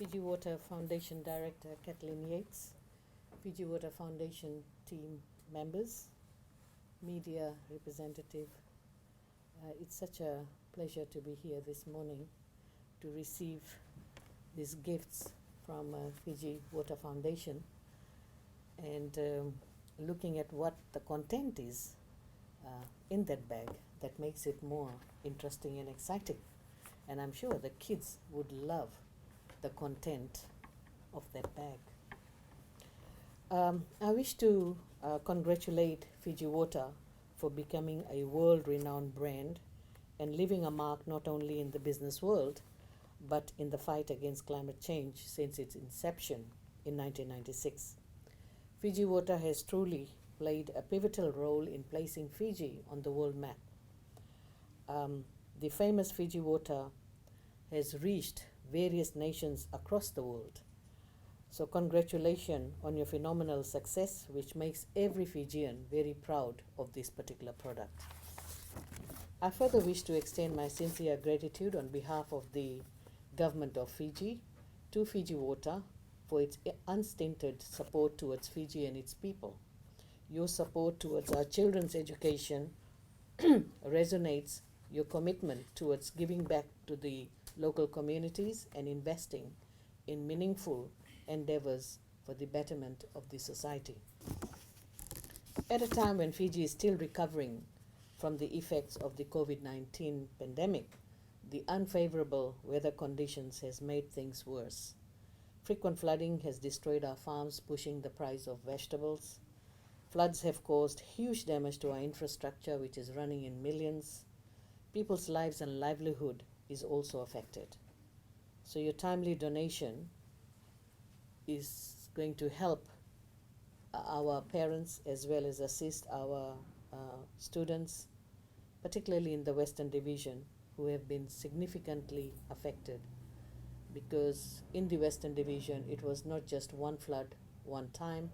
Fiji Water Foundation Director Kathleen Yates, Fiji Water Foundation team members, media representative. It's such a pleasure to be here this morning to receive these gifts from Fiji Water Foundation and looking at what the content is in that bag that makes it more interesting and exciting. And I'm sure the kids would love the content of that bag. I wish to congratulate Fiji Water for becoming a world-renowned brand and leaving a mark not only in the business world, but in the fight against climate change since its inception in 1996. Fiji Water has truly played a pivotal role in placing Fiji on the world map. The famous Fiji Water has reached various nations across the world. So congratulations on your phenomenal success, which makes every Fijian very proud of this particular product. I further wish to extend my sincere gratitude on behalf of the Government of Fiji to Fiji Water for its unstinted support towards Fiji and its people. Your support towards our children's education resonates your commitment towards giving back to the local communities and investing in meaningful endeavors for the betterment of the society. At a time when Fiji is still recovering from the effects of the COVID-19 pandemic, the unfavorable weather conditions has made things worse. Frequent flooding has destroyed our farms, pushing the price of vegetables. Floods have caused huge damage to our infrastructure, which is running in millions. People's lives and livelihood is also affected. So your timely donation is going to help our parents as well as assist our students, particularly in the Western Division, who have been significantly affected, because in the Western Division it was not just one flood one time,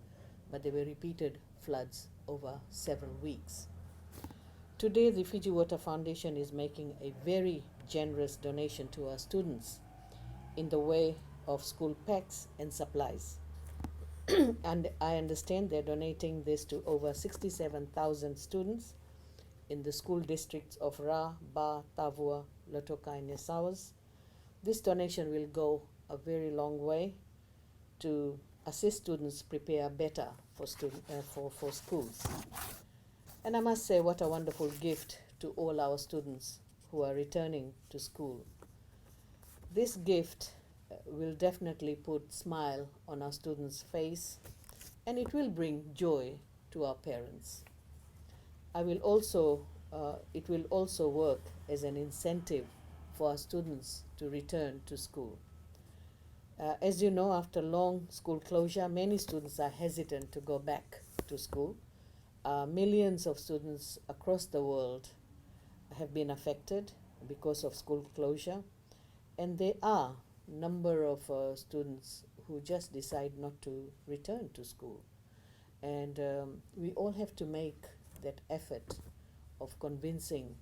but there were repeated floods over several weeks. Today, the Fiji Water Foundation is making a very generous donation to our students in the way of school packs and supplies. And I understand they're donating this to over 67,000 students in the school districts of Ra, Ba, Tavua, Lotoka, and Nesawas. This donation will go a very long way to assist students prepare better for schools. And I must say, what a wonderful gift to all our students who are returning to school. This gift will definitely put smile on our students' face, and it will bring joy to our parents. It will also work as an incentive for our students to return to school. As you know, after long school closure, many students are hesitant to go back to school. Millions of students across the world have been affected because of school closure, and there are a number of students who just decide not to return to school. And we all have to make that effort of convincing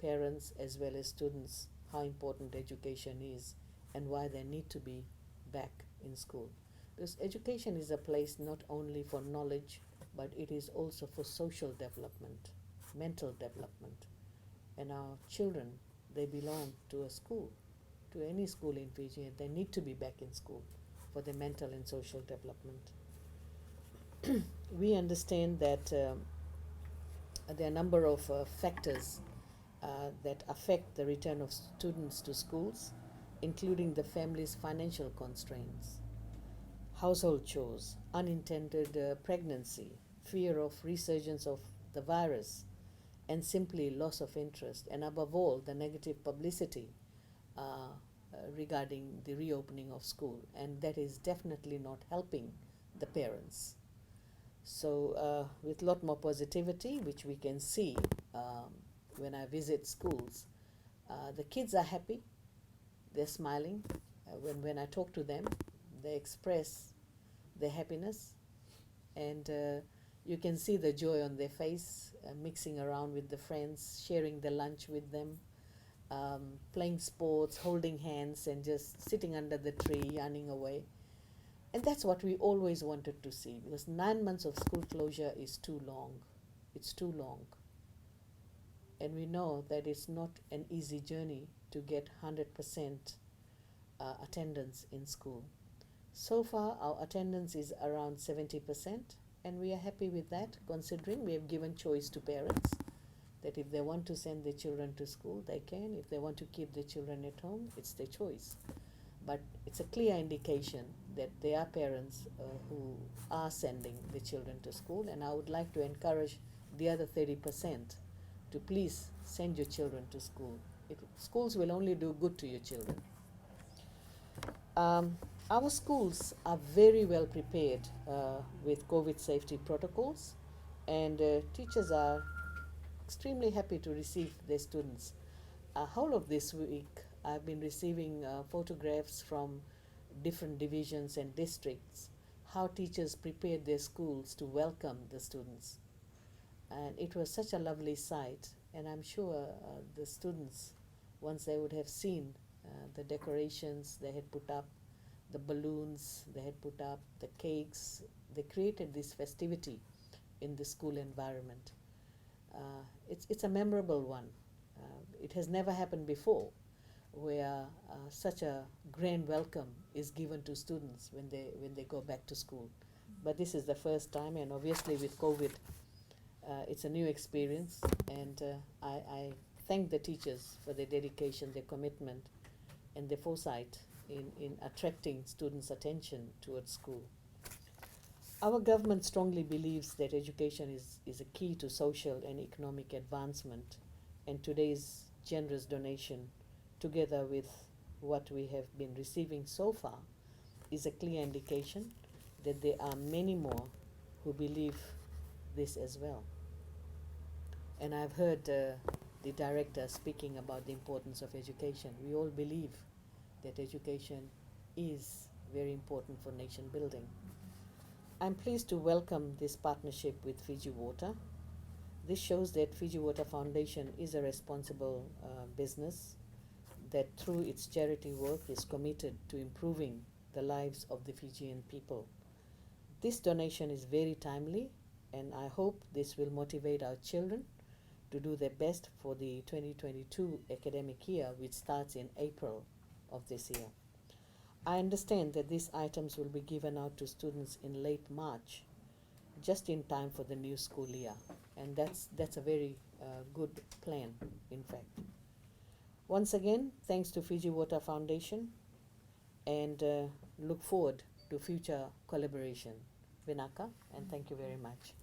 parents as well as students how important education is and why they need to be back in school. Because education is a place not only for knowledge, but it is also for social development, mental development. And our children, they belong to a school, to any school in Fiji, and they need to be back in school for their mental and social development. We understand that there are a number of factors that affect the return of students to schools, including the family's financial constraints, household chores, unintended pregnancy, fear of resurgence of the virus, and simply loss of interest, and above all, the negative publicity regarding the reopening of school. And that is definitely not helping the parents. So with a lot more positivity, which we can see when I visit schools, the kids are happy, they're smiling. When I talk to them, they express their happiness, and you can see the joy on their face, mixing around with the friends, sharing the lunch with them, playing sports, holding hands, and just sitting under the tree, yarning away. And that's what we always wanted to see, because 9 months of school closure is too long. It's too long. And we know that it's not an easy journey to get 100% attendance in school. So far, our attendance is around 70%, and we are happy with that, considering we have given choice to parents that if they want to send their children to school, they can. If they want to keep their children at home, it's their choice. But it's a clear indication that there are parents who are sending the children to school, and I would like to encourage the other 30% to please send your children to school. Schools will only do good to your children. Our schools are very well prepared with COVID safety protocols, and teachers are extremely happy to receive their students. Whole of this week, I've been receiving photographs from different divisions and districts, how teachers prepared their schools to welcome the students. And it was such a lovely sight, and I'm sure the students, once they would have seen the decorations they had put up, the balloons they had put up, the cakes, they created this festivity in the school environment. It's a memorable one. It has never happened before, where such a grand welcome is given to students when they go back to school. But this is the first time, and obviously with COVID, it's a new experience, and I thank the teachers for their dedication, their commitment, and their foresight in attracting students' attention towards school. Our government strongly believes that education is a key to social and economic advancement, and today's generous donation, together with what we have been receiving so far, is a clear indication that there are many more who believe this as well. And I've heard the director speaking about the importance of education. We all believe that education is very important for nation building. I'm pleased to welcome this partnership with Fiji Water. This shows that Fiji Water Foundation is a responsible business that through its charity work is committed to improving the lives of the Fijian people. This donation is very timely, and I hope this will motivate our children to do their best for the 2022 academic year, which starts in April of this year. I understand that these items will be given out to students in late March, just in time for the new school year, and that's a very good plan, in fact. Once again, thanks to Fiji Water Foundation, and look forward to future collaboration. Vinaka, and thank you very much.